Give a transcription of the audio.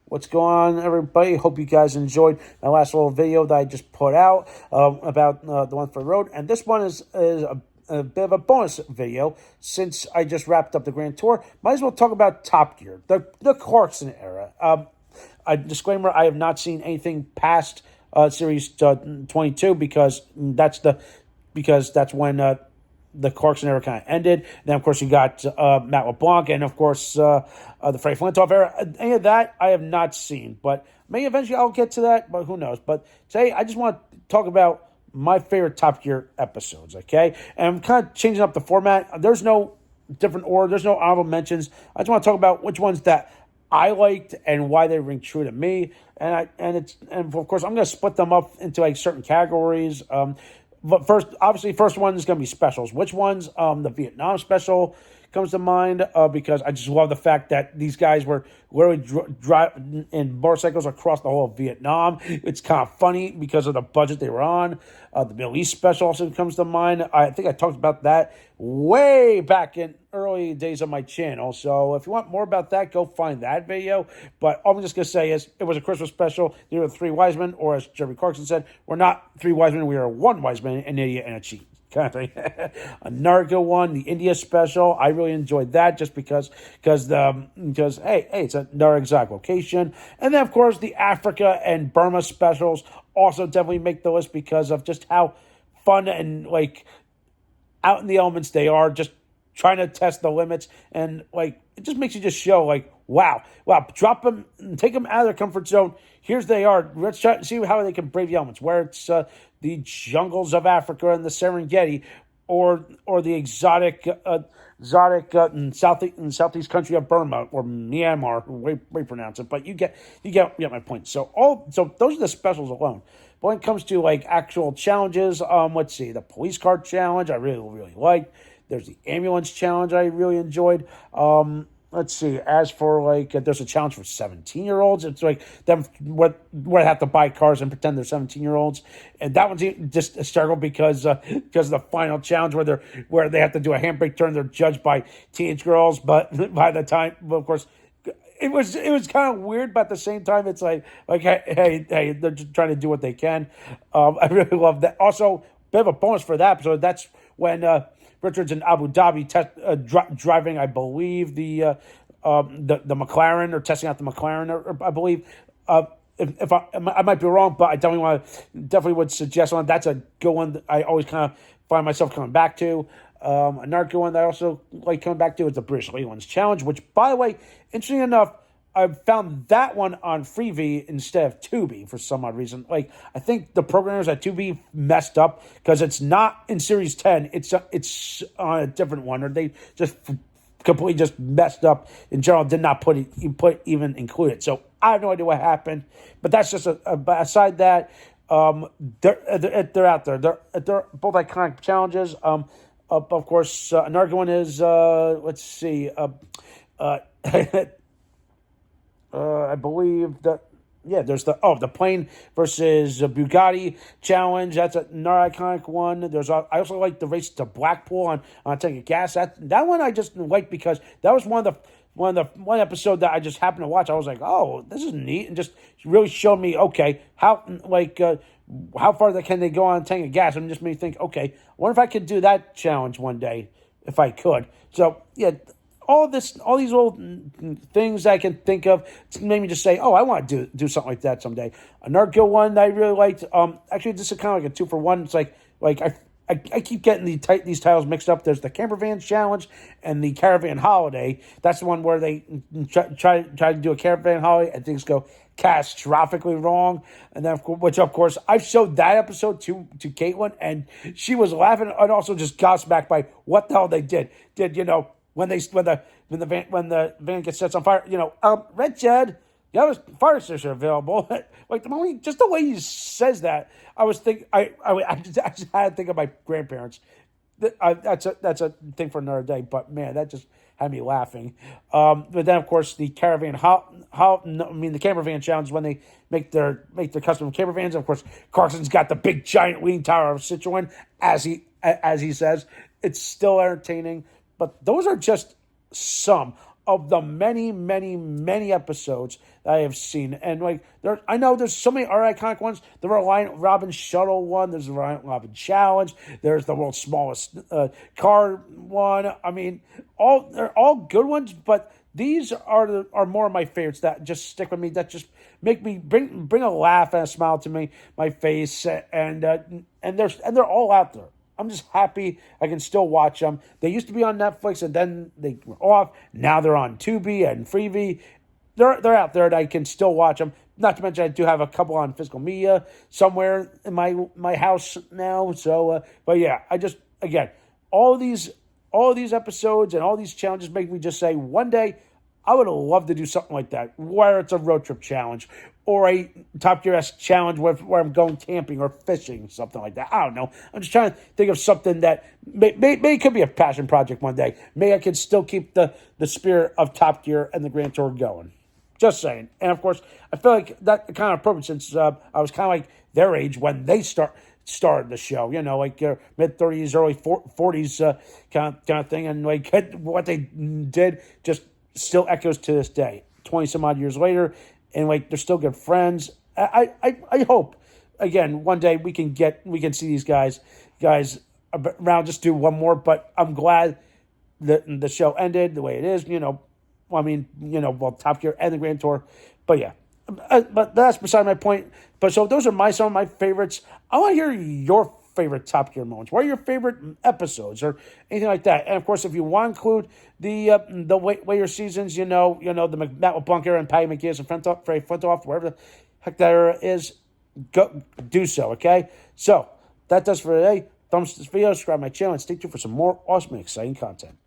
What's going on, everybody? Hope you guys enjoyed my last little video that I just put out about the one for the road. And this one is a bit of a bonus video since I just wrapped up the Grand Tour. Might as well talk about Top Gear, the Clarkson era. A disclaimer, I have not seen anything past Series 22 because that's when the Clarkson era kind of ended. Then, of course, you got Matt LeBlanc and, of course, the Freddie Flintoff era. Any of that I have not seen, but maybe eventually I'll get to that, but who knows. But today, I just want to talk about my favorite Top Gear episodes, okay? And I'm kind of changing up the format. There's no different order. There's no honorable mentions. I just want to talk about which ones that I liked and why they ring true to me. And of course, I'm going to split them up into like certain categories. But first one is going to be specials. Which ones? The Vietnam special comes to mind because I just love the fact that these guys were literally driving in motorcycles across the whole of Vietnam. It's kind of funny because of the budget they were on. The Middle East special also comes to mind. I think I talked about that way back in early days of my channel. So if you want more about that, go find that video. But all I'm just going to say is it was a Christmas special. There were three wise men, or as Jeremy Clarkson said, we're not three wise men. We are one wise man, an idiot, and a cheat. Kind of thing. Another one, the India special. I really enjoyed that just because hey, it's another exotic location. And then of course the Africa and Burma specials also definitely make the list because of just how fun and like out in the elements they are, just trying to test the limits, and like it just makes you just show like wow, drop them, take them out of their comfort zone. Here's they are. Let's try to see how they can brave the elements. Where it's the jungles of Africa and the Serengeti, or the exotic in southeast country of Burma or Myanmar, way pronounce it. But you get my point. So those are the specials alone. But when it comes to like actual challenges, let's see, the police car challenge I really liked. There's the ambulance challenge I really enjoyed. Let's see. As for like, there's a challenge for 17-year-olds. It's like them where they have to buy cars and pretend they're 17-year-olds, and that one's just a struggle because of the final challenge where they have to do a handbrake turn. They're judged by teenage girls, but by the time, of course, it was kind of weird. But at the same time, it's like hey, they're just trying to do what they can. I really love that. Also, bit of a bonus for that episode. That's when Richards in Abu Dhabi driving, I believe, the McLaren, or testing out the McLaren, or I believe. If I might be wrong, but I definitely would suggest one. That's a good one that I always kind of find myself coming back to. Another good one that I also like coming back to is the British Leyland's Challenge, which, by the way, interesting enough, I found that one on Freevee instead of Tubi for some odd reason. Like, I think the programmers at Tubi messed up because it's not in Series 10. It's on a different one, or they just completely just messed up. In general, did not even include it. So I have no idea what happened. But that's just aside that. They're out there. They're both iconic challenges. Of course, another one is let's see. I believe that, there's the plane versus Bugatti challenge. That's another iconic one. I also like the race to Blackpool on a tank of gas. That one I just liked because that was one episode that I just happened to watch. I was like, oh, this is neat, and just really showed me, okay, how far can they go on a tank of gas, and just made me think, okay, I wonder if I could do that challenge one day if I could. So yeah. All these little things I can think of made me just say, oh, I want to do something like that someday. Another good one that I really liked, actually, this is kind of like a 2-for-1. It's like I keep getting these titles mixed up. There's the Camper Van Challenge and the Caravan Holiday. That's the one where they try to do a Caravan Holiday and things go catastrophically wrong. And then, which of course, I showed that episode to Caitlin, and she was laughing and also just gobsmacked by what the hell they did. When the van gets set on fire, Richard, you have a fire extinguisher available. Like just the way he says that, I was thinking, I just had to think of my grandparents. That's a thing for another day. But man, that just had me laughing. But then of course the caravan, the camper van challenge, when they make their custom camper vans. Of course, Clarkson's got the big giant leaning tower of Citroen, as he says. It's still entertaining. But those are just some of the many, many, many episodes that I have seen. And like I know there's so many other iconic ones. The Reliant Robin Shuttle one, there's the Reliant Robin Challenge, there's the world's smallest car one. I mean, they're all good ones, but these are more of my favorites that just stick with me, that just make me bring a laugh and a smile to my face, and they're all out there. I'm just happy I can still watch them. They used to be on Netflix, and then they were off. Now they're on Tubi and Freevee. They're out there, and I can still watch them. Not to mention, I do have a couple on physical media somewhere in my house now. So, but yeah, I just, again, all of these episodes and all these challenges make me just say, one day I would love to do something like that, where it's a road trip challenge or a Top Gear-esque challenge where I'm going camping or fishing, something like that. I don't know. I'm just trying to think of something that may could be a passion project one day. Maybe I could still keep the spirit of Top Gear and the Grand Tour going. Just saying. And of course, I feel like that kind of appropriate since I was kind of like their age when they started the show, like mid-30s, early 40s kind of thing. And like what they did just still echoes to this day, 20 some odd years later, and like they're still good friends. I hope again one day we can see these guys around, just do one more. But I'm glad that the show ended the way it is. Top Gear and the Grand Tour. But yeah, but that's beside my point. But so those are some of my favorites. I want to hear your favorite Top Gear moments. What are your favorite episodes or anything like that? And of course, if you want to include the later seasons, the Matt LeBlanc era and Patty McGee and Freddie Flintoff, wherever the heck that era is, go do so. Okay, so that does for today. Thumbs up this video, subscribe to my channel, and stay tuned for some more awesome and exciting content.